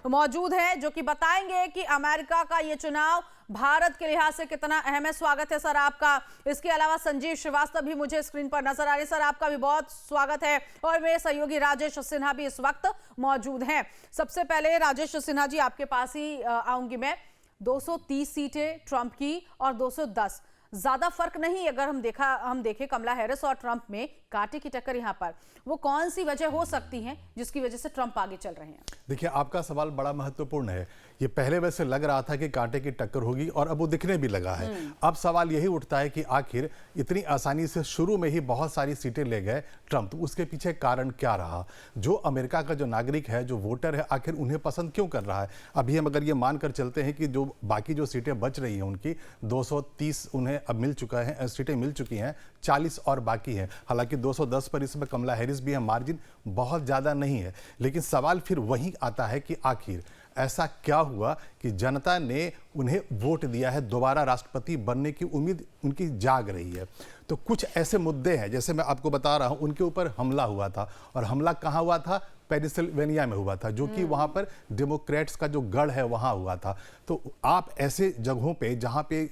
मौजूद हैं जो कि बताएंगे कि अमेरिका का ये चुनाव भारत के लिहाज से कितना अहम है। स्वागत है सर आपका। इसके अलावा संजीव श्रीवास्तव भी मुझे स्क्रीन पर नजर आ रहे हैं। सर आपका भी बहुत स्वागत है। और मेरे सहयोगी राजेश सिन्हा भी इस वक्त मौजूद हैं। सबसे पहले राजेश सिन्हा जी आपके पास ही आऊंगी मैं। 230 सीटें ट्रंप की और 210, ज्यादा फर्क नहीं। अगर हम देखें कमला हैरिस और ट्रंप में कांटे की टक्कर यहां पर, वो कौन सी वजह हो सकती है जिसकी वजह से ट्रंप आगे चल रहे हैं? देखिए, आपका सवाल बड़ा महत्वपूर्ण है। ये पहले वैसे लग रहा था कि कांटे की टक्कर होगी और अब वो दिखने भी लगा है। अब सवाल यही उठता है कि आखिर इतनी आसानी से शुरू में ही बहुत सारी सीटें ले गए ट्रंप, तो उसके पीछे कारण क्या रहा? जो अमेरिका का जो नागरिक है, जो वोटर है, आखिर उन्हें पसंद क्यों कर रहा है? अभी हम अगर ये मानकर चलते हैं कि जो बाकी जो सीटें बच रही हैं उनकी 230 उन्हें अब मिल चुका है, सीटें मिल चुकी हैं, 40 और बाकी हैं। हालांकि 210 पर इसमें कमला हैरिस भी है, मार्जिन बहुत ज़्यादा नहीं है। लेकिन सवाल फिर वही आता है कि आखिर ऐसा क्या हुआ कि जनता ने उन्हें वोट दिया है? दोबारा राष्ट्रपति बनने की उम्मीद उनकी जाग रही है। तो कुछ ऐसे मुद्दे हैं, जैसे मैं आपको बता रहा हूं, उनके ऊपर हमला हुआ था। और हमला कहां हुआ था? पेनिसिल्वेनिया में हुआ था, जो कि वहां पर डेमोक्रेट्स का जो गढ़ है वहां हुआ था। तो आप ऐसे जगहों पे जहां पे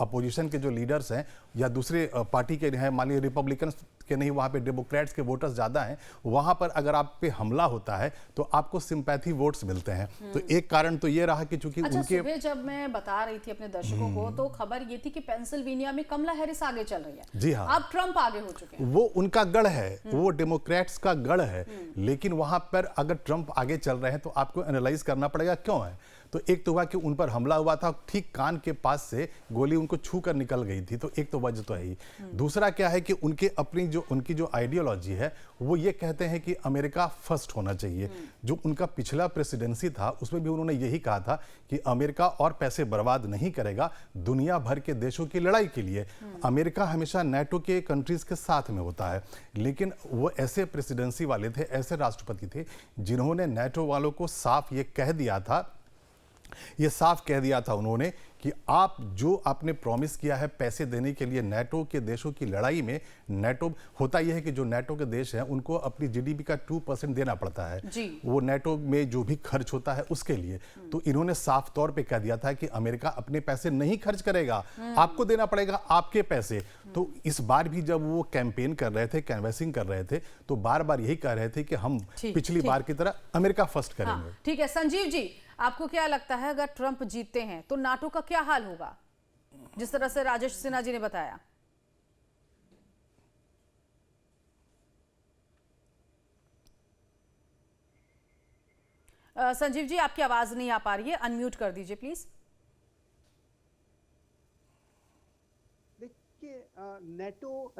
अपोजिशन के जो लीडर्स हैं या दूसरे पार्टी के हैं, मान लीजिए रिपब्लिकन के नहीं, वहां पे डेमोक्रेट्स के वोटर्स ज्यादा हैं, वहां पर अगर आप पे हमला होता है तो आपको सिंपैथी वोट्स मिलते हैं। तो एक कारण तो ये रहा कि चूंकि अच्छा, उनके सुबह जब मैं बता रही थी अपने दर्शकों को तो खबर ये थी कि पेंसिल्वेनिया में कमला हैरिस आगे चल रही है। जी हाँ, अब ट्रंप आगे हो चुके हैं। वो उनका गढ़ है, वो डेमोक्रेट्स का गढ़ है। लेकिन वहां पर अगर ट्रंप आगे चल रहे हैं तो आपको एनालाइज करना पड़ेगा क्यों है। तो एक तो हुआ कि उन पर हमला हुआ था, ठीक कान के पास से गोली उनको छू कर निकल गई थी, तो एक तो वजह तो है ही। दूसरा क्या है कि उनकी जो आइडियोलॉजी है वो ये कहते हैं कि अमेरिका फर्स्ट होना चाहिए। जो उनका पिछला प्रेसिडेंसी था उसमें भी उन्होंने यही कहा था कि अमेरिका और पैसे बर्बाद नहीं करेगा दुनिया भर के देशों की लड़ाई के लिए। अमेरिका हमेशा नेटो के कंट्रीज के साथ में होता है। लेकिन वो ऐसे प्रेसिडेंसी वाले थे, ऐसे राष्ट्रपति थे जिन्होंने नेटो वालों को साफ ये कह दिया था उन्होंने कि आप जो आपने प्रॉमिस किया है पैसे देने के लिए नेटो के देशों की लड़ाई में, नेटो होता यह है कि जो नेटो के देश हैं उनको अपनी जीडीपी का 2% देना पड़ता है वो नेटो में जो भी खर्च होता है उसके लिए। तो इन्होंने साफ तौर पे कह दिया था कि अमेरिका अपने पैसे नहीं खर्च करेगा, आपको देना पड़ेगा आपके पैसे। तो इस बार भी जब वो कैंपेन कर रहे थे, कैनवैसिंग कर रहे थे, तो बार बार यही कह रहे थे कि हम पिछली बार की तरह अमेरिका फर्स्ट करेंगे। ठीक है संजीव जी, आपको क्या लगता है अगर ट्रंप जीतते हैं तो नाटो का क्या हाल होगा, जिस तरह से राजेश सिन्हा जी ने बताया? संजीव जी आपकी आवाज नहीं आ पा रही है, अनम्यूट कर दीजिए प्लीज। देखिए, नेटो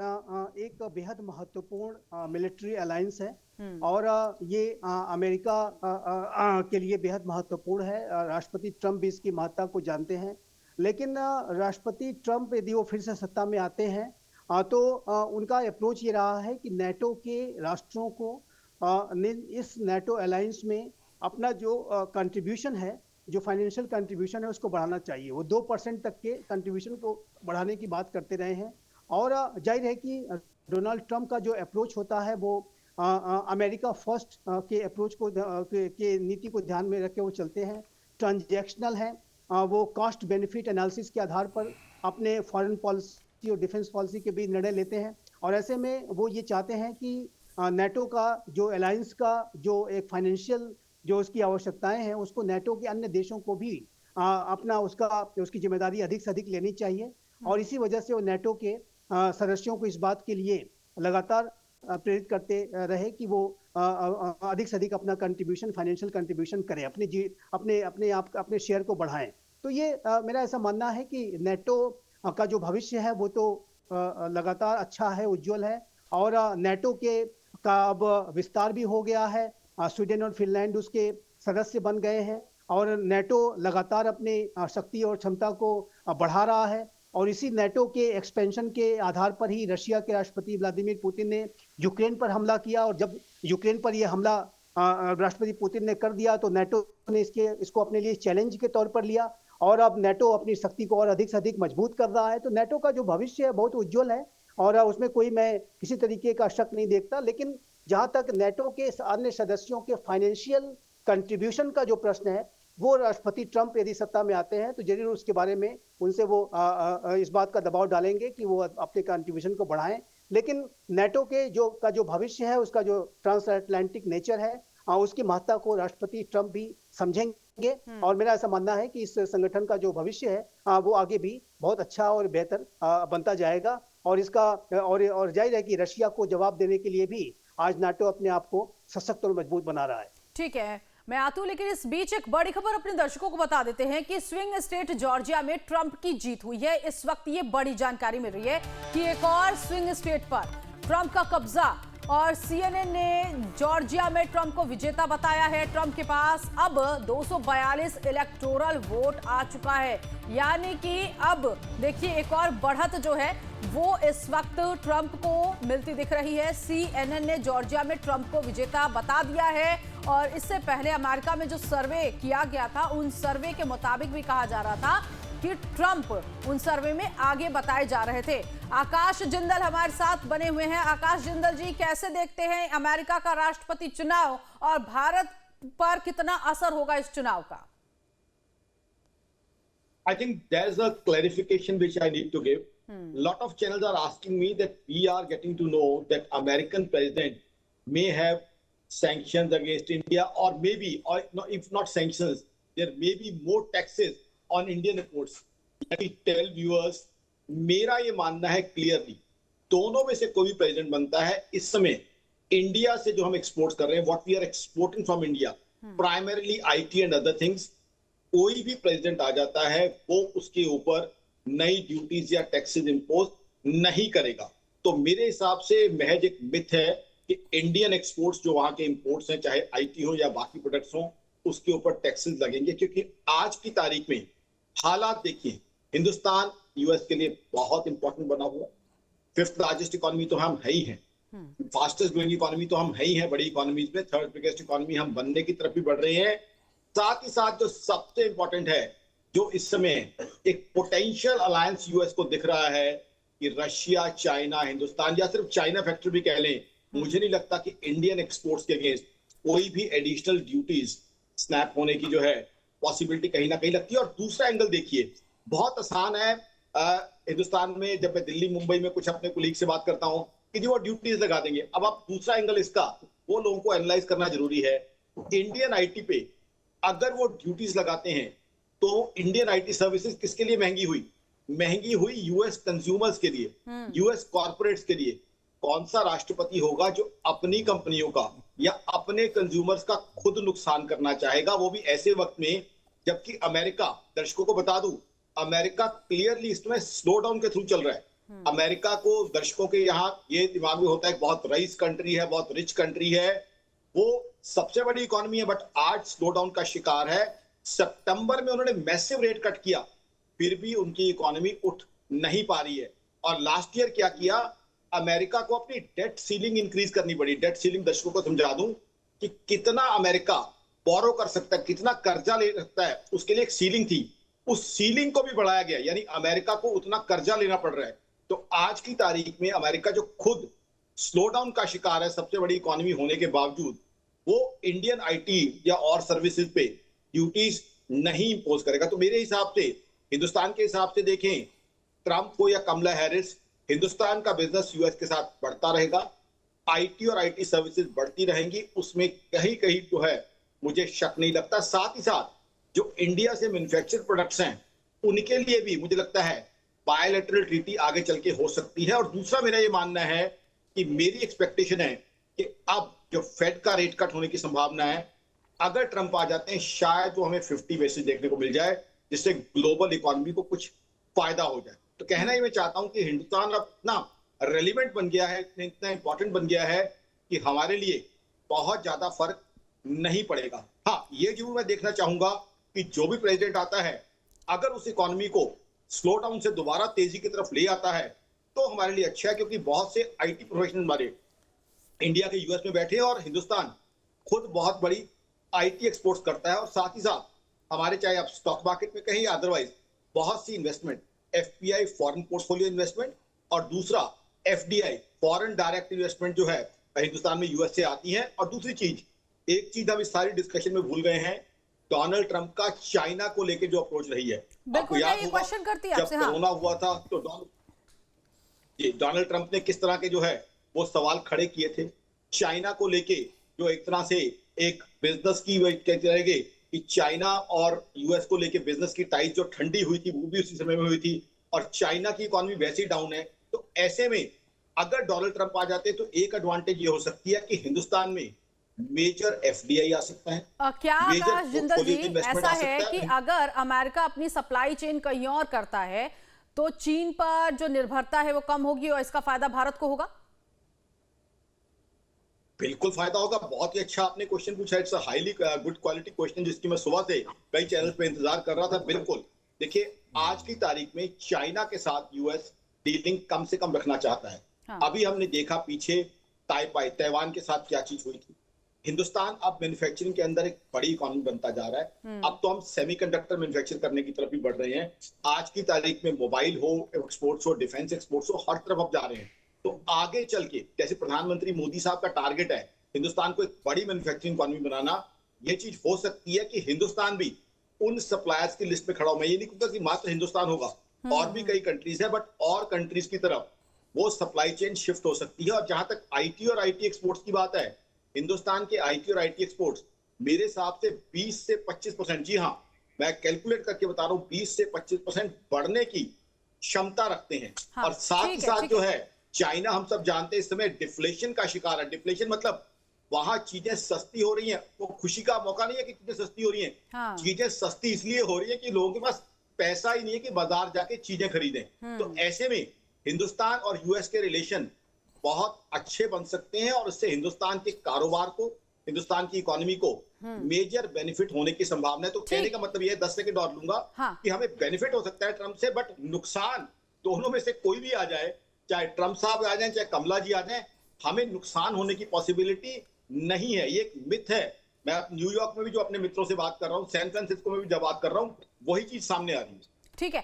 एक बेहद महत्वपूर्ण मिलिट्री अलायंस है और ये अमेरिका के लिए बेहद महत्वपूर्ण है। राष्ट्रपति ट्रंप भी इसकी महत्ता को जानते हैं। लेकिन राष्ट्रपति ट्रंप यदि वो फिर से सत्ता में आते हैं तो उनका अप्रोच ये रहा है कि नेटो के राष्ट्रों को इस नेटो अलायंस में अपना जो कंट्रीब्यूशन है, जो फाइनेंशियल कंट्रीब्यूशन है, उसको बढ़ाना चाहिए। वो 2% तक के कंट्रीब्यूशन को बढ़ाने की बात करते रहे हैं। और जाहिर है कि डोनाल्ड ट्रंप का जो अप्रोच होता है वो अमेरिका फर्स्ट के अप्रोच को के नीति को ध्यान में रख के वो चलते हैं। ट्रांजैक्शनल है, वो कॉस्ट बेनिफिट एनालिसिस के आधार पर अपने फॉरेन पॉलिसी और डिफेंस पॉलिसी के भी निर्णय लेते हैं। और ऐसे में वो ये चाहते हैं कि नेटो का जो अलायंस का जो एक फाइनेंशियल जो उसकी आवश्यकताएं हैं उसको नेटो के अन्य देशों को भी अपना उसकी जिम्मेदारी अधिक से अधिक लेनी चाहिए। और इसी वजह से वो नेटो के सदस्यों को इस बात के लिए लगातार प्रेरित करते रहे कि वो अधिक से अधिक अपना कंट्रीब्यूशन, फाइनेंशियल कंट्रीब्यूशन करें, अपने शेयर को बढ़ाएं। तो ये मेरा ऐसा मानना है कि नेटो का जो भविष्य है वो तो लगातार अच्छा है, उज्जवल है। और नेटो का अब विस्तार भी हो गया है, स्वीडन और फिनलैंड उसके सदस्य बन गए हैं और नेटो लगातार अपनी शक्ति और क्षमता को बढ़ा रहा है। और इसी नेटो के एक्सपेंशन के आधार पर ही रशिया के राष्ट्रपति व्लादिमीर पुतिन ने यूक्रेन पर हमला किया। और जब यूक्रेन पर यह हमला राष्ट्रपति पुतिन ने कर दिया तो नेटो ने इसको अपने लिए चैलेंज के तौर पर लिया और अब नेटो अपनी शक्ति को और अधिक से अधिक मजबूत कर रहा है। तो नेटो का जो भविष्य है बहुत उज्जवल है और उसमें कोई मैं किसी तरीके का शक नहीं देखता। लेकिन जहां तक नेटो के अन्य सदस्यों के फाइनेंशियल कंट्रीब्यूशन का जो प्रश्न है वो राष्ट्रपति ट्रंप यदि सत्ता में आते हैं तो जरूर उसके बारे में उनसे वो इस बात का दबाव डालेंगे कि वो अपने कंट्रीब्यूशन को बढ़ाएं। लेकिन नेटो के जो भविष्य है, उसका जो ट्रांस अटलांटिक नेचर है, उसकी महत्ता को राष्ट्रपति ट्रंप भी समझेंगे और मेरा ऐसा मानना है कि इस संगठन का जो भविष्य है वो आगे भी बहुत अच्छा और बेहतर बनता जाएगा। और इसका और जाहिर है कि रशिया को जवाब देने के लिए भी आज नाटो अपने आप को सशक्त और मजबूत बना रहा है। ठीक है, मैं आती हूं, लेकिन इस बीच एक बड़ी खबर अपने दर्शकों को बता देते हैं कि स्विंग स्टेट जॉर्जिया में ट्रंप की जीत हुई है। इस वक्त ये बड़ी जानकारी मिल रही है कि एक और स्विंग स्टेट पर ट्रंप का कब्जा, और सीएनएन ने जॉर्जिया में ट्रंप को विजेता बताया है। ट्रंप के पास अब 242 इलेक्टोरल वोट आ चुका है, यानी कि अब देखिए एक और बढ़त जो है वो इस वक्त ट्रंप को मिलती दिख रही है। सीएनएन ने जॉर्जिया में ट्रंप को विजेता बता दिया है, और इससे पहले अमेरिका में जो सर्वे किया गया था उन सर्वे के मुताबिक भी कहा जा रहा था कि ट्रंप उन सर्वे में आगे बताए जा रहे थे। आकाश जिंदल हमारे साथ बने हुए हैं। आकाश जिंदल जी, कैसे देखते हैं अमेरिका का राष्ट्रपति चुनाव और भारत पर कितना असर होगा इस चुनाव का? I think there's a clarification which I need to give. Lot of channels are asking me that we are getting to know that American president may have sanctions against India, or maybe, or no, if not sanctions, there may be more taxes on Indian imports. Let me tell viewers, मेरा ये मानना है clearly, दोनों में से कोई भी president बनता है इस समय इंडिया से जो हम एक्सपोर्ट कर रहे हैं, what we are exporting from India, primarily IT and other things, कोई भी प्रेसिडेंट आ जाता है वो उसके ऊपर नई ड्यूटीज या टैक्सेस इंपोज नहीं करेगा। तो मेरे हिसाब से महज एक मिथ है कि इंडियन एक्सपोर्ट्स जो वहां के इंपोर्ट्स हैं, चाहे आईटी हो या बाकी प्रोडक्ट्स हो, उसके ऊपर टैक्सेस लगेंगे। क्योंकि आज की तारीख में हालात देखिए, हिंदुस्तान यूएस के लिए बहुत इंपॉर्टेंट बना हुआ, 5th लार्जेस्ट इकोनॉमी तो हम है ही हैं, फास्टेस्ट ग्रोइंग इकोनॉमी तो हम है ही हैं, बड़ी इकोनॉमीज में 3rd बिगेस्ट इकोनॉमी हम बनने की तरफ भी बढ़ रहे हैं। साथ ही साथ जो सबसे इंपॉर्टेंट है, जो इस समय एक पोटेंशियल अलायंस यूएस को दिख रहा है कि रशिया, चाइना, हिंदुस्तान, या सिर्फ चाइना फैक्टर भी कह लें, मुझे नहीं लगता कि इंडियन एक्सपोर्ट्स के अगेंस्ट कोई भी एडिशनल ड्यूटीज स्नैप होने की जो है पॉसिबिलिटी कहीं ना कहीं लगती है। और दूसरा एंगल देखिए, बहुत आसान है हिंदुस्तान में, जब मैं दिल्ली मुंबई में कुछ अपने कुलीग से बात करता हूं कि जी वो ड्यूटीज लगा देंगे। अब आप दूसरा एंगल इसका, वो लोगों को एनालाइज करना जरूरी है। इंडियन आईटी पे अगर वो ड्यूटीज लगाते हैं तो इंडियन आईटी सर्विसेज किसके लिए महंगी हुई? महंगी हुई यूएस कंज्यूमर्स के लिए, यूएस कॉर्पोरेट्स के लिए। कौन सा राष्ट्रपति होगा जो अपनी कंपनियों का या अपने कंज्यूमर्स का खुद नुकसान करना चाहेगा, वो भी ऐसे वक्त में जबकि अमेरिका, दर्शकों को बता दूं, अमेरिका क्लियरली इसमें स्लो डाउन के थ्रू चल रहा है। अमेरिका को दर्शकों के यहाँ ये दिमाग में होता है बहुत रईस कंट्री है, बहुत रिच कंट्री है, वो सबसे बड़ी इकोनॉमी है, बट आज स्लो डाउन का शिकार है। सितंबर में उन्होंने मैसिव रेट कट किया, फिर भी उनकी इकोनॉमी उठ नहीं पा रही है। और लास्ट ईयर क्या किया, अमेरिका को अपनी डेट सीलिंग इंक्रीज करनी पड़ी। डेट सीलिंग दर्शकों को समझा दूं कि कितना अमेरिका बोरो कर सकता है, कितना कर्जा ले सकता है, उसके लिए एक सीलिंग थी, उस सीलिंग को भी बढ़ाया गया, यानी अमेरिका को उतना कर्जा लेना पड़ रहा है। तो आज की तारीख में अमेरिका जो खुद स्लो डाउन का शिकार है, सबसे बड़ी इकोनॉमी होने के बावजूद, वो इंडियन आईटी या और सर्विसेज पे ड्यूटीज नहीं इंपोज करेगा। तो मेरे हिसाब से, हिंदुस्तान के हिसाब से देखें, ट्रंप हो या कमला हैरिस, हिंदुस्तान का बिजनेस यूएस के साथ बढ़ता रहेगा, आईटी और आईटी सर्विसेज बढ़ती रहेंगी, उसमें कहीं कहीं जो है मुझे शक नहीं लगता। साथ ही साथ जो इंडिया से मैन्युफैक्चर्ड प्रोडक्ट्स हैं, उनके लिए भी मुझे लगता है बायलैटरल ट्रीटी आगे चल के हो सकती है। और दूसरा मेरा ये मानना है कि मेरी एक्सपेक्टेशन है कि अब जो फेड का रेट कट होने की संभावना है, अगर ट्रंप आ जाते हैं, शायद वो हमें 50 बेसिस देखने को मिल जाए, जिससे ग्लोबल इकोनॉमी को कुछ फायदा हो जाए। तो कहना ही मैं चाहता हूं कि हिंदुस्तान अब इतना रेलिवेंट बन गया है, इतना इंपॉर्टेंट बन गया है कि हमारे लिए बहुत ज्यादा फर्क नहीं पड़ेगा। हाँ, ये जरूर मैं देखना चाहूंगा कि जो भी प्रेसिडेंट आता है, अगर उस इकोनॉमी को स्लो डाउन से दोबारा तेजी की तरफ ले आता है तो हमारे लिए अच्छा है, क्योंकि बहुत से आईटी प्रोफेशनल हमारे इंडिया के यूएस में बैठे हैं और हिंदुस्तान खुद बहुत बड़ी आईटी एक्सपोर्ट्स करता है। और साथ ही साथ हमारे, चाहे आप स्टॉक मार्केट में कहीं अदरवाइज, बहुत सी investment, FPI foreign portfolio investment, और दूसरा एफडीआई फॉरेन डायरेक्ट इन्वेस्टमेंट जो है हिंदुस्तान में यूएस से आती है। और दूसरी चीज, एक चीज हम इस सारी डिस्कशन में भूल गए हैं, डोनाल्ड ट्रंप का चाइना को लेकर जो अप्रोच रही है। आपको बिल्कुल, याद मैं ये होगा क्वेश्चन करती जब आपसे। हाँ, कोरोना हुआ था तो डोनाल्ड ट्रंप ने किस तरह के जो है वो सवाल खड़े किए थे चाइना को लेके, जो एक तरह से एक बिजनेस की कहते रहेंगे कि चाइना और यूएस को लेके बिजनेस की टाइज जो ठंडी हुई थी वो भी उसी समय में हुई थी, और चाइना की इकोनॉमी वैसे ही डाउन है। तो ऐसे में अगर डोनाल्ड ट्रंप आ जाते तो एक एडवांटेज ये हो सकती है कि हिंदुस्तान में मेजर एफडीआई आ सकता है। क्या आकाश जिंदल जी इन्वेस्टमेंट ऐसा आ सकता है कि अगर अमेरिका अपनी सप्लाई चेन कहीं और करता है तो चीन पर जो निर्भरता है वो कम होगी और इसका फायदा भारत को होगा? बिल्कुल फायदा होगा। बहुत ही अच्छा आपने क्वेश्चन पूछा, it's a highly good quality question जिसकी मैं सुबह से कई चैनल पे इंतजार कर रहा था। बिल्कुल देखिए, आज की तारीख में चाइना के साथ यूएस डीलिंग कम से कम रखना चाहता है। हाँ। अभी हमने देखा पीछे ताइवान के साथ क्या चीज हुई थी। हिंदुस्तान अब मैन्युफैक्चरिंग के अंदर एक बड़ी इकोनॉमी बनता जा रहा है। अब तो हम सेमीकंडक्टर मैन्युफैक्चर करने की तरफ भी बढ़ रहे हैं। आज की तारीख में मोबाइल हो, एक्सपोर्ट्स हो, डिफेंस एक्सपोर्ट्स हो, हर तरफ अब जा रहे हैं। तो आगे चल के जैसे प्रधानमंत्री मोदी साहब का टारगेट है हिंदुस्तान को एक बड़ी मैन्युफैक्चरिंग इकोनॉमी बनाना, ये चीज हो सकती है कि हिंदुस्तान भी उन सप्लायर्स की लिस्ट में खड़ा हो। मैं ये नहीं कहूंगा कि मात्र हिंदुस्तान होगा, और भी कई कंट्रीज है, बट और कंट्रीज की तरफ वो सप्लाई चेन शिफ्ट हो सकती है। और जहां तक आईटी और आईटी एक्सपोर्ट्स की बात है, हिंदुस्तान के आईटी और आईटी एक्सपोर्ट्स मेरे हिसाब से 20 से 25%, जी हाँ मैं कैलकुलेट करके बता रहा हूँ, 20 से 25% बढ़ने की क्षमता रखते हैं। हाँ, और साथ ही ठीक है, साथ ठीक जो है। है चाइना, हम सब जानते हैं इस समय डिफ्लेशन का शिकार है। डिफ्लेशन मतलब वहां चीजें सस्ती हो रही हैं, वो खुशी का मौका नहीं है कि चीजें सस्ती हो रही हैं। हाँ। चीजें सस्ती इसलिए हो रही है कि लोगों के पास पैसा ही नहीं है कि बाजार जाके चीजें खरीदें। तो ऐसे में हिंदुस्तान और यूएस के रिलेशन बहुत अच्छे बन सकते हैं, और इससे हिंदुस्तान के कारोबार को, हिंदुस्तान की इकोनॉमी को मेजर बेनिफिट होने की संभावना है। तो कहने का मतलब ये 10 सेकंड और लूंगा हाँ। कि हमें बेनिफिट हो सकता है ट्रंप से, बट नुकसान दोनों में से कोई भी आ जाए, चाहे ट्रंप साहब आ जाए चाहे कमला जी आ जाए, हमें नुकसान होने की पॉसिबिलिटी नहीं है। ये एक मिथ है। मैं न्यूयॉर्क में भी जो अपने मित्रों से बात कर रहा हूँ, सैन फ्रांसिस्को में भी जब बात कर रहा हूँ, वही चीज सामने आ रही है। ठीक है,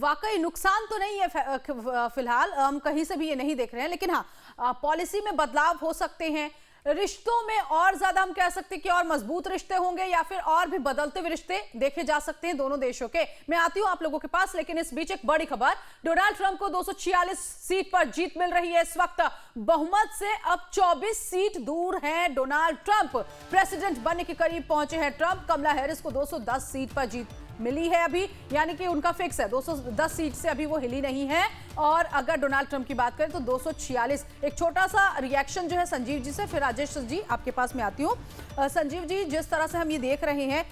वाकई नुकसान तो नहीं है फिलहाल, हम कहीं से भी ये नहीं देख रहे हैं, लेकिन हाँ पॉलिसी में बदलाव हो सकते हैं। रिश्तों में और ज्यादा हम कह सकते हैं कि और मजबूत रिश्ते होंगे, या फिर और भी बदलते हुए रिश्ते देखे जा सकते हैं दोनों देशों के। मैं आती हूं आप लोगों के पास, लेकिन इस बीच एक बड़ी खबर, डोनाल्ड ट्रंप को 246 सीट पर जीत मिल रही है इस वक्त। बहुमत से अब 24 सीट दूर हैं डोनाल्ड ट्रंप, प्रेसिडेंट बनने के करीब पहुंचे हैं ट्रंप। कमला हैरिस को 210 सीट पर जीत मिली है अभी, यानी कि उनका फिक्स है 210 सीट से अभी वो हिली नहीं है। और अगर डोनाल्ड ट्रंप की बात करें तो 246। एक छोटा सा रिएक्शन जो है संजीव जी से, फिर राजेश जी आपके पास मैं आती हूँ। संजीव जी, जिस तरह से हम ये देख रहे हैं,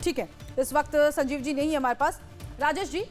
ठीक है इस वक्त संजीव जी नहीं है हमारे पास। राजेश जी,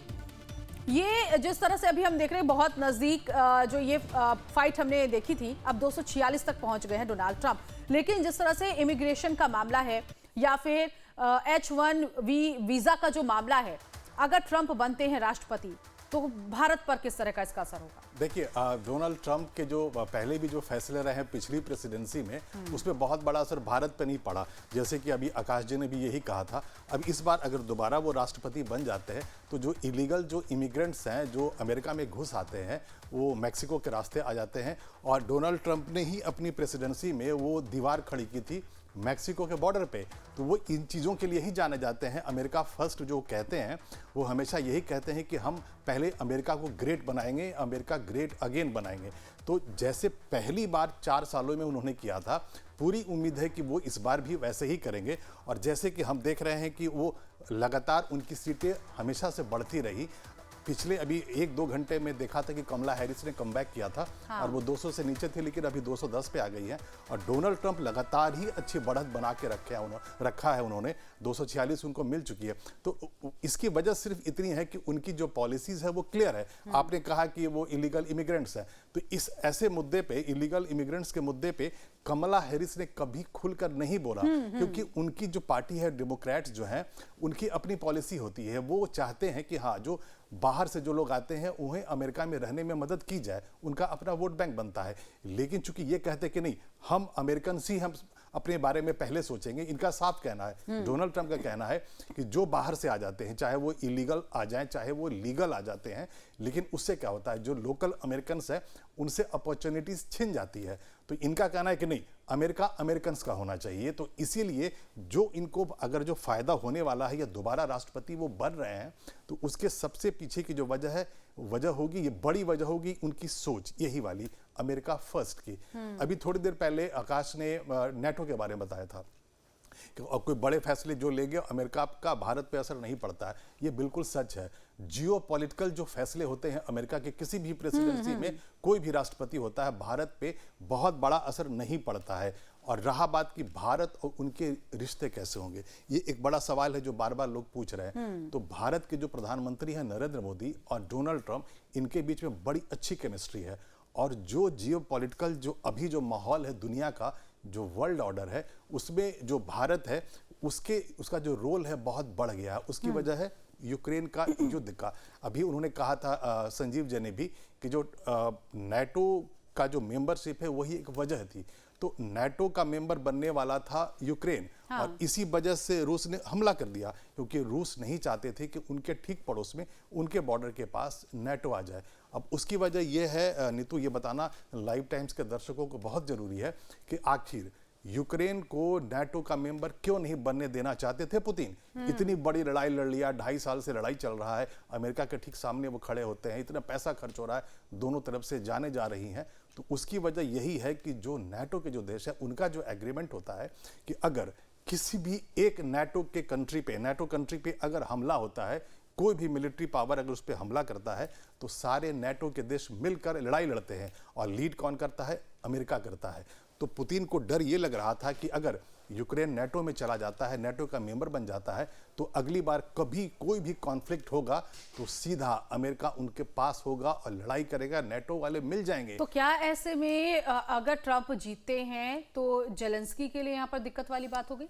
ये जिस तरह से अभी हम देख रहे हैं बहुत नजदीक जो ये फाइट हमने देखी थी, अब 246 तक पहुंच गए हैं डोनाल्ड ट्रंप। लेकिन जिस तरह से इमिग्रेशन का मामला है या फिर H1B वीजा का जो मामला है, अगर ट्रंप बनते हैं राष्ट्रपति तो भारत पर किस तरह का इसका असर होगा? देखिए, डोनाल्ड ट्रंप के जो पहले भी जो फैसले रहे हैं पिछली प्रेसिडेंसी में, उसमें बहुत बड़ा असर भारत पर नहीं पड़ा। जैसे कि अभी आकाश जी ने भी यही कहा था। अब इस बार अगर दोबारा वो राष्ट्रपति बन जाते हैं तो जो इलीगल जो इमिग्रेंट्स हैं जो अमेरिका में घुस आते हैं, वो मैक्सिको के रास्ते आ जाते हैं। और डोनाल्ड ट्रंप ने ही अपनी प्रेसिडेंसी में वो दीवार खड़ी की थी मैक्सिको के बॉर्डर पे। तो वो इन चीज़ों के लिए ही जाने जाते हैं। अमेरिका फर्स्ट जो कहते हैं, वो हमेशा यही कहते हैं कि हम पहले अमेरिका को ग्रेट बनाएंगे, अमेरिका ग्रेट अगेन बनाएंगे। तो जैसे पहली बार 4 सालों में उन्होंने किया था, पूरी उम्मीद है कि वो इस बार भी वैसे ही करेंगे। और जैसे कि हम देख रहे हैं कि वो लगातार उनकी सीटें हमेशा से बढ़ती रही। पिछले अभी 1-2 घंटे में देखा था कि कमला हैरिस ने कमबैक किया था। हाँ। और वो 200 से नीचे थी, लेकिन अभी 210 पे आ गई है। और डोनाल्ड ट्रंप लगातार ही अच्छी बढ़त बना के रखा है उन्होंने, 246 उनको मिल चुकी है। तो इसकी वजह सिर्फ इतनी है कि उनकी जो पॉलिसीज है वो क्लियर है। आपने कहा कि वो इलीगल इमिग्रेंट्स हैं, तो इस ऐसे मुद्दे पे, इलीगल इमिग्रेंट्स के मुद्दे पे कमला हैरिस ने कभी खुलकर नहीं बोला, क्योंकि उनकी जो पार्टी है डेमोक्रेट्स जो हैं, उनकी अपनी पॉलिसी होती है। वो चाहते हैं कि हाँ, जो बाहर से जो लोग आते हैं उन्हें अमेरिका में रहने में मदद की जाए, उनका अपना वोट बैंक बनता है। लेकिन चूंकि ये कहते हैं कि नहीं, हम अमेरिकन ही हम अपने बारे में पहले सोचेंगे, इनका साफ कहना है, डोनाल्ड ट्रंप का कहना है कि जो बाहर से आ जाते हैं, चाहे वो इलीगल आ जाएं चाहे वो लीगल आ जाते हैं, लेकिन उससे क्या होता है, जो लोकल अमेरिकन्स हैं उनसे अपॉर्चुनिटीज छिन जाती है। तो इनका कहना है कि नहीं, अमेरिका अमेरिकन का होना चाहिए। तो इसीलिए जो इनको अगर जो फायदा होने वाला है या दोबारा राष्ट्रपति वो बन रहे हैं, तो उसके सबसे पीछे की जो वजह होगी, ये बड़ी वजह होगी उनकी सोच यही वाली अमेरिका फर्स्ट की। अभी थोड़ी देर पहले आकाश ने नेटो के बारे में बताया था कि कोई बड़े फैसले जो लेंगे अमेरिका का भारत पे असर नहीं पड़ता है। ये बिल्कुल सच है। जियोपॉलिटिकल जो फैसले होते हैं अमेरिका के किसी भी प्रेसिडेंसी में, कोई भी राष्ट्रपति होता है, भारत पे बहुत बड़ा असर नहीं पड़ता है। और रहा बात कि भारत और उनके रिश्ते कैसे होंगे, ये एक बड़ा सवाल है जो बार बार लोग पूछ रहे हैं। तो भारत के जो प्रधानमंत्री हैं नरेंद्र मोदी और डोनाल्ड ट्रंप, इनके बीच में बड़ी अच्छी केमिस्ट्री है। और जो जियोपॉलिटिकल जो अभी जो माहौल है दुनिया का, जो वर्ल्ड ऑर्डर है, उसमें जो भारत है उसका जो रोल है बहुत बढ़ गया है। उसकी वजह है यूक्रेन का युद्ध का। अभी उन्होंने कहा था संजीव जी ने भी कि जो नाटो का जो मेंबरशिप है वही एक वजह थी। तो नाटो का मेंबर बनने वाला था यूक्रेन, और इसी वजह से रूस ने हमला कर दिया, क्योंकि रूस नहीं चाहते थे कि उनके ठीक पड़ोस में, उनके बॉर्डर के पास नाटो आ जाए। अब उसकी वजह यह है नीतू, ये बताना लाइव टाइम्स के दर्शकों को बहुत जरूरी है कि आखिर यूक्रेन को नाटो का मेंबर क्यों नहीं बनने देना चाहते थे पुतिन। इतनी बड़ी लड़ाई लड़ लिया, 2.5 साल से लड़ाई चल रहा है, अमेरिका के ठीक सामने वो खड़े होते हैं, इतना पैसा खर्च हो रहा है, दोनों तरफ से जाने जा रही हैं। तो उसकी वजह यही है कि जो नाटो के जो देश है उनका जो एग्रीमेंट होता है कि अगर किसी भी एक नाटो कंट्री पे अगर हमला होता है, कोई भी मिलिट्री पावर अगर उस पर हमला करता है, तो सारे नाटो के देश मिलकर लड़ाई लड़ते हैं। और लीड कौन करता है? अमेरिका करता है। तो पुतिन को डर ये लग रहा था कि अगर यूक्रेन नाटो में चला जाता है, नाटो का मेंबर बन जाता है, तो अगली बार कभी कोई भी कॉन्फ्लिक्ट होगा तो सीधा अमेरिका उनके पास होगा और लड़ाई करेगा, नाटो वाले मिल जाएंगे। तो क्या ऐसे में अगर ट्रंप जीतते हैं तो जेलेंस्की के लिए यहाँ पर दिक्कत वाली बात होगी?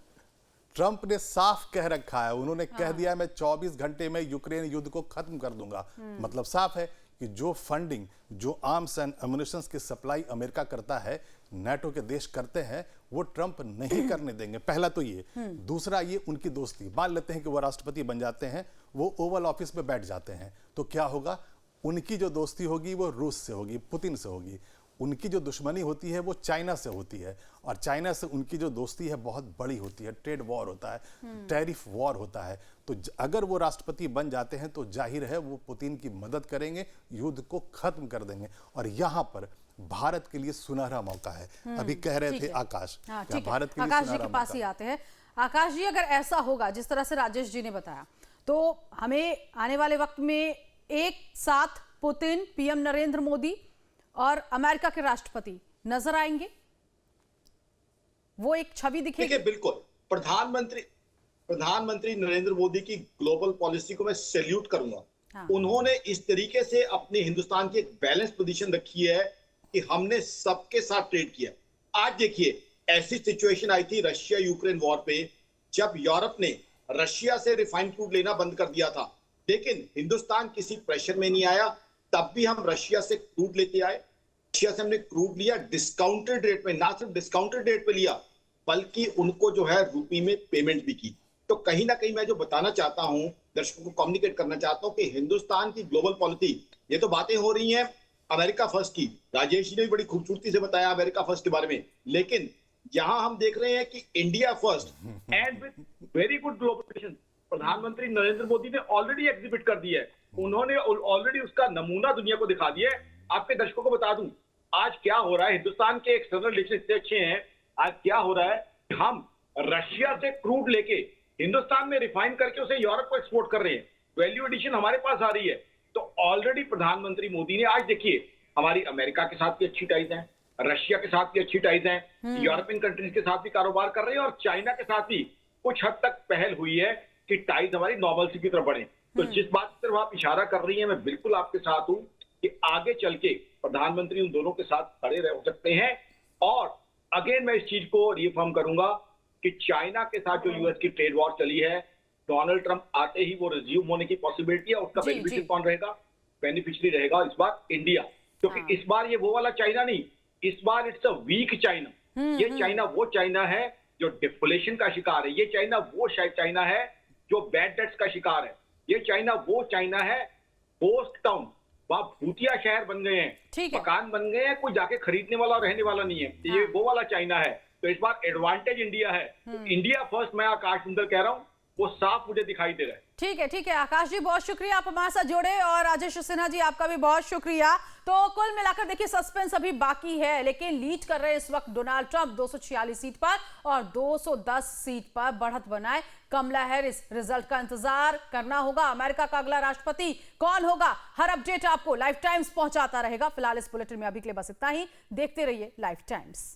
ट्रंप ने साफ कह रखा है, उन्होंने कह दिया मैं 24 घंटे में यूक्रेन युद्ध को खत्म कर दूंगा। मतलब साफ है कि जो फंडिंग, जो आर्म्स एंड एम्युनिशंस की सप्लाई अमेरिका करता है, नाटो के देश करते हैं, वो ट्रंप नहीं करने देंगे। पहला तो ये। दूसरा ये उनकी दोस्ती, मान लेते हैं कि वो राष्ट्रपति बन जाते हैं, वो ओवल ऑफिस में बैठ जाते हैं, तो क्या होगा? उनकी जो दोस्ती होगी वो रूस से होगी, पुतिन से होगी। उनकी जो दुश्मनी होती है वो चाइना से होती है, और चाइना से उनकी जो दोस्ती है बहुत बड़ी होती है। ट्रेड वॉर होता है, टैरिफ वॉर होता है। तो अगर वो राष्ट्रपति बन जाते हैं तो जाहिर है वो पुतिन की मदद करेंगे, युद्ध को खत्म कर देंगे। और यहाँ पर भारत के लिए सुनहरा मौका है। अभी कह रहे थे आकाश, भारत के लिए आकाश जी के पास ही आते हैं। आकाश जी, अगर ऐसा होगा जिस तरह से राजेश जी ने बताया, तो हमें आने वाले वक्त में एक साथ पुतिन, पीएम नरेंद्र मोदी और अमेरिका के राष्ट्रपति नजर आएंगे, वो एक छवि दिखेगी। बिल्कुल। प्रधानमंत्री नरेंद्र मोदी की ग्लोबल पॉलिसी को मैं सैल्यूट करूंगा। उन्होंने इस तरीके से अपने हिंदुस्तान की एक बैलेंस पोजीशन रखी है कि हमने सबके साथ ट्रेड किया। आज देखिए, ऐसी सिचुएशन आई थी रशिया यूक्रेन वॉर पे, जब यूरोप ने रशिया से रिफाइंड क्रूड लेना बंद कर दिया था, लेकिन हिंदुस्तान किसी प्रेशर में नहीं आया। तब भी हम रशिया से क्रूड लेते आए। रशिया से हमने क्रूड लिया डिस्काउंटेड रेट में, ना सिर्फ डिस्काउंटेड रेट पे लिया, बल्कि उनको जो है रुपये में पेमेंट भी की। तो कहीं ना कहीं मैं जो बताना चाहता हूं, दर्शकों को कम्युनिकेट करना चाहता हूं कि हिंदुस्तान की ग्लोबल पॉलिसी, ये तो बातें हो रही हैं अमेरिका फर्स्ट की, राजेश जी ने भी बड़ी खूबसूरती से बताया अमेरिका फर्स्ट के बारे में, लेकिन यहां हम देख रहे हैं कि India first and with very good global. प्रधानमंत्री नरेंद्र मोदी ने ऑलरेडी एग्जिबिट कर दिया है, उन्होंने ऑलरेडी उसका नमूना दुनिया को दिखा दिया है। आपके दर्शकों को बता दूं आज क्या हो रहा है, हिंदुस्तान के एक्सटर्नल रिलेशन इतने अच्छे हैं, आज क्या हो रहा है, हम रशिया से क्रूड लेके हिंदुस्तान में रिफाइन करके उसे यूरोप को एक्सपोर्ट कर रहे हैं, वैल्यू एडिशन हमारे पास आ रही है। तो ऑलरेडी प्रधानमंत्री मोदी ने, आज देखिए हमारी अमेरिका के साथ भी अच्छी टाइज हैं, रशिया के साथ भी अच्छी टाइज हैं, यूरोपियन कंट्रीज के साथ भी कारोबार कर रहे हैं, और चाइना के साथ भी कुछ हद तक पहल हुई है कि टाइज हमारी नॉर्मलसी की तरफ बढ़े। तो जिस बात की तरफ आप इशारा कर रही हैं, मैं बिल्कुल आपके साथ हूं कि आगे चल के प्रधानमंत्री उन दोनों के साथ खड़े रह सकते हैं। और अगेन मैं इस चीज को रिफर्म करूंगा कि चाइना के साथ जो यूएस की ट्रेड वॉर चली है, डोनाल्ड ट्रंप आते ही वो रिज्यूम होने की पॉसिबिलिटी है। उसका बेनिफिशियरी कौन रहेगा? बेनिफिशियरी रहेगा इस बार इंडिया, क्योंकि इस बार ये वो वाला चाइना नहीं, इस बार इट्स अ वीक चाइना। ये चाइना वो चाइना है जो डिफ्लेशन का शिकार है, ये चाइना वो चाइना है जो बैड डेट्स का शिकार है, ये चाइना वो चाइना है पोस्ट टाउन, वहां भूतिया शहर बन गए हैं, मकान बन गए हैं, कोई जाके खरीदने वाला और रहने वाला नहीं है, ये वो वाला चाइना है। तो इस बार एडवांटेज इंडिया है। तो इंडिया फर्स्ट मैं आकाश सुंदर कह रहा हूं, वो साफ मुझे दिखाई दे रहा है। ठीक है आकाश जी, बहुत शुक्रिया आप हमारे साथ जुड़े, और राजेश सिन्हा जी आपका भी बहुत शुक्रिया। तो कुल मिलाकर देखिए सस्पेंस अभी बाकी है, लेकिन लीड कर रहे इस वक्त डोनाल्ड ट्रंप 246 सीट पर और 210 सीट पर बढ़त बनाए कमला हैरिस। रिजल्ट का इंतजार करना होगा। अमेरिका का अगला राष्ट्रपति कौन होगा, हर अपडेट आपको लाइफ टाइम्स पहुंचाता रहेगा। फिलहाल इस बुलेटिन में अभी के लिए बस इतना ही। देखते रहिए लाइफ टाइम्स।